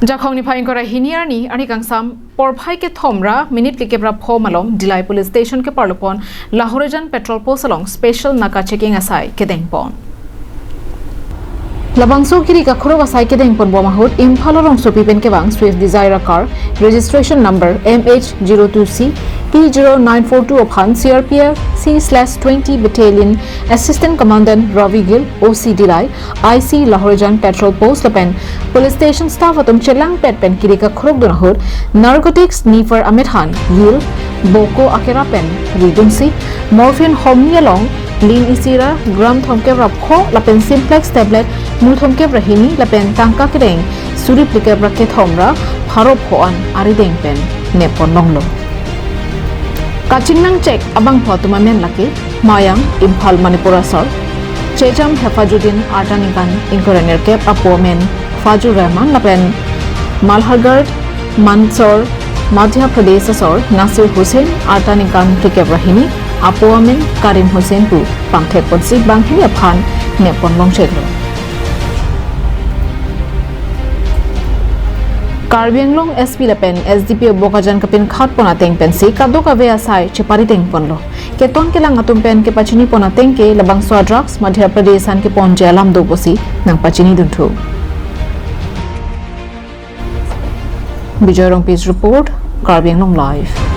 Jakhong ni phain kora hiniar ni ani kangsam porphai ke thomra minute like pra pho malom Dilai police station ke parlopon Lahorijan petrol post along special naka checking asai ke dengpon Labangso kiri ka khoro asai ke dengpon bo mahut Imphal rong sopi pen ke bang Swift Desire car registration number MH02C P0942 of Han CRPF C/20 Battalion Assistant Commandant Ravi Gill OC Dilai IC Lahorijan Petrol Post Lapen Police Station staff atum chelang pet pen kiri ka khorok donahur narcotics Nifer Ahmed Han Gill Boko Akera pen Regency morphine homni along Lean Isira gram thomke rapkho lapen simplex tablet mul thomke rahini lapen tangka kereng suri plike brakhe thomra pharo phoan ari deng pen nepon longlo Kachingnang check abang photuma men laki Mayang Imphal Manipur asor Chejam Hefajuddin Artanikan Inkoraner Kep Apomen Fajur Rahman Lapen Malhargarh Mansor Madhya Pradesh asor Nasir Hussain Artanikan Kep Rahini Apomen Karim Hussain pu Pangthep Ponsi Banghini Aphan Nepon Longcheglo Karbianglong SP Lapen SDP Bokajan Kapin Khat Pona Teng Pensi Kado Kave Asai Chepari Teng Ponlo Keton Kelang Atum Pen Ke Pachini Pona Tengke Labang Swa Drugs Madhya Pradesh An Ke Pon Jalam Dobosi Nang Pachini Duntu Bijoy Rongpi's report Karbianglong Live